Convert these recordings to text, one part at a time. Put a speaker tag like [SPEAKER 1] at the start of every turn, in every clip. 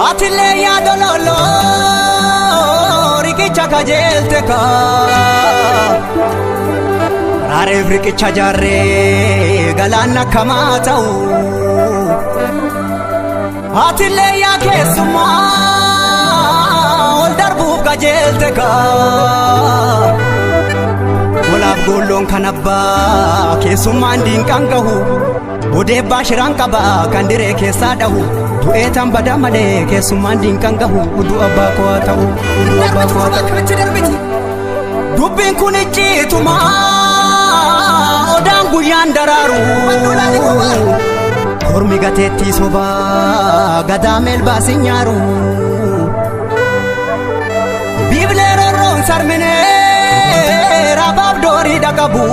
[SPEAKER 1] Atile ya dololo rikicha kajelte ka Rare rikicha jarre galana kamatau Atile ya kesuma ol darbu kajelte ka Olaf golon kanabba kesuma ndin kangahu Bode bashiran kaba kandire kesadahu Tu'eetan badaa malee keessummaan diinqaan gahu uduu abbaa koo ta'u uduu abbaa koo ta'u dubbiin kun icciituma odaan guyyaan daraaru kormi gateettii sobaa gadaa meelbaasi nyaaru biiblee rorroon sarminee raabaaf doorii dhaqabu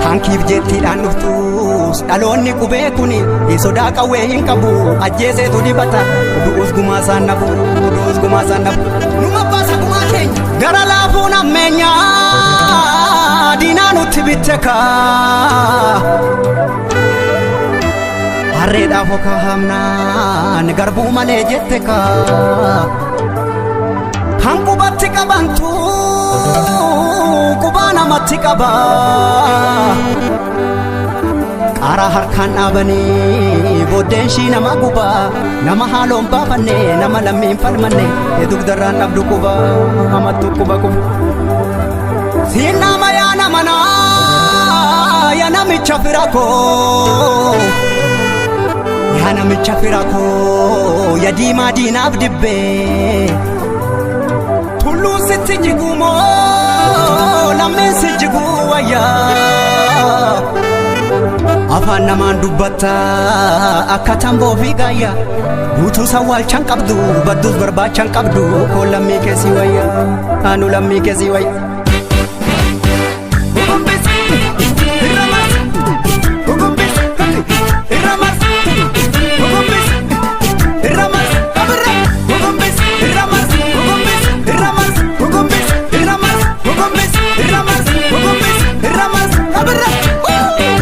[SPEAKER 1] Tankiif jettiidhaan dhuftus dhaloonni qubee kuni sodaa qawwee hin qabu ajjeeseetu dibata du'us gumaa isaan nafu du'us gumaa isaan nafu numa baasa gumaa keenya gara laafuun ammeenyaa diinaa nutti bitte kaa harreedhaaf okaa hamnaan garbuu malee jette kaa kan qubatti qabantu Kubaa namatti qaba Qaaraa harkaan dhaabanii booddeen shii nama guba nama haaloon baafanne nama lammiin falmanne dugdarraan dhabdu quba hamattu quba quba siin nama yaa namanaa yaa namicha fira koo yaa namicha fira koo yaa diimaa diinaaf dibbee tulluu sitti jigumoo Lammeen si jiguu wayyaa Afaan namaan dubbatta akka tamboo fi gaayyaa Guutuu sawwaalchaan qabdu badduus barbaachaan qabdu Koo lammii keessii wayyaa Anu lammii keessii wayyaa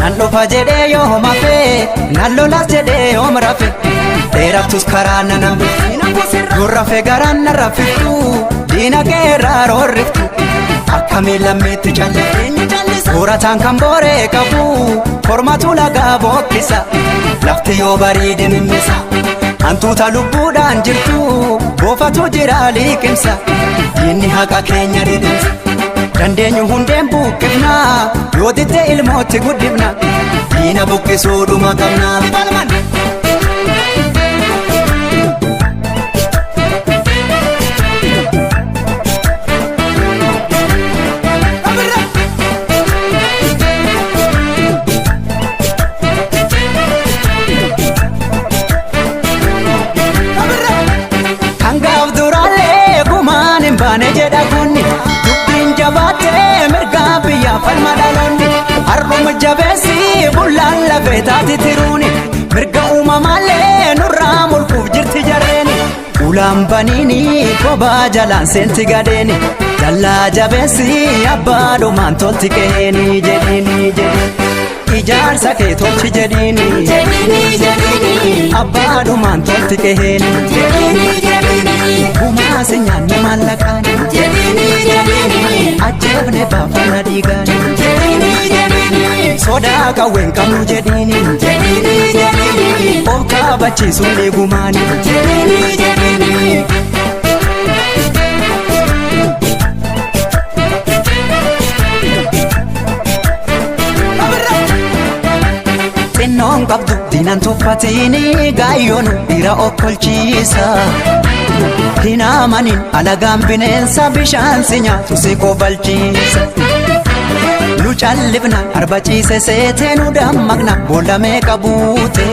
[SPEAKER 1] Nallofa jedhee yoo mafee nallolas jedhee yoo marafe dheeraftus karaa nanambe gurrafe garaan narrafiftu diina geerraa roorriftu akkamii lammeetti calle soorataan kan booree qabu kormatu lagaa bookkisa lafti yoo bariide mimmisa hantuuta lubbuudhaan jirtu boofatu jira liqimsa diinni haqa keenya didimsa Dandeenyu hundeen buqqifna yoo didde ilmootti guddifna diina buqqisuudhuma qabna Kangaaf duraalee gumaan hin baane jedha kunni Jabaatee mirgaa biyyaa falma dhaloonni har'uma jabeessi bullaan lafee taati tiruuni mirga uumamaalee nurraa mulquuf jirti jarreeni ulaan baniini kophaa jalaan seenti gadeeni jallaa jabeessi abbaadhumaan tolti qeeni jedhiini ijaarsa kee tolchi jedhiini abbaadhumaan tolti qeeni gumaasi nyaanni maallaqaan Ajjeefne baafana dhiigaani sodaa qawween qabnu jedhiini of kaabachiisuun eegumaani xinnoon qabdu diinan tuffatiini gaayyoon dhiira okkolchiisa Hinaamanin alagaan bineensa bishaan si nyaatu si kobalchiisa Nu callifna arbaciise seetee nu dammaqna boolamee qabuute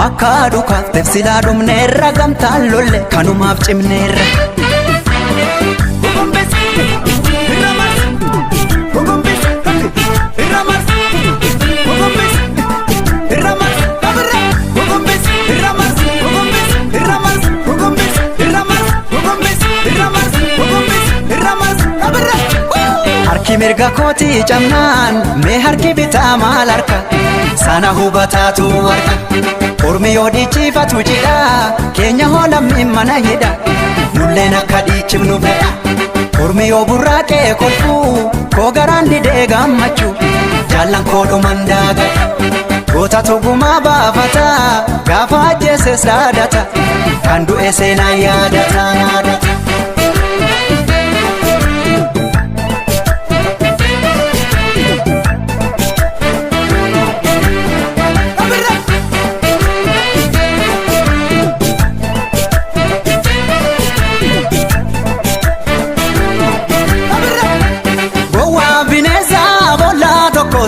[SPEAKER 1] Akka dhukaaf tefsilaa dhumneerra gamtaan lolle kanumaaf cimneerra mirga kooti camnaan mee harki bitaa maal harka sana hubataatu harka ormi yoo dhiichifatu jidha keenya hoolamni mana hidha nulleen akka dhiichifnu fedha ormi yoo burraaqee kolfuu koo garaan didee gammachuu jaallan koo dhuman daagata goota tugumaa baafata gaafa ajjeeses dhaadata kan du'e seenaa yaadata.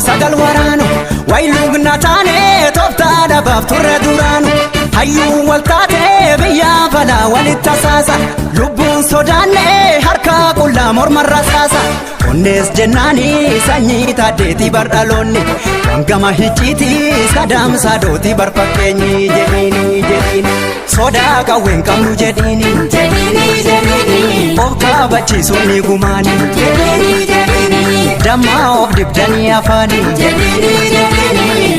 [SPEAKER 1] Sagal waraanu waylugna taane tooftaadha baaf turre duraanu hayyuu wal taatee biyyaa falaa walitti tasaasa lubbuun sodaanne harka qullaa morma rasaasa onnees jennaanii sanyii taaddeetii bardhaloonni wangama hicciitii sadaamsaa dootii barfakkeenyi jedhiini sodaa qawween qabnu jedhiini of kaabachiisuun ni gumaani dammaa of dibdanii afaanii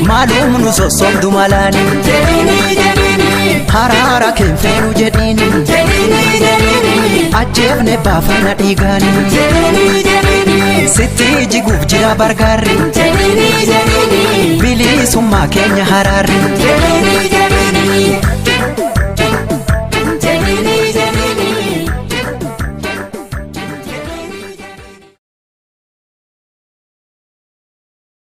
[SPEAKER 1] maalum nu sossobdu malaanii haraara keenfeenu jedhiini ajjeefne baafana dhiigaanii sitti jiguuf jira bargaarri bilisummaa keenya haraarri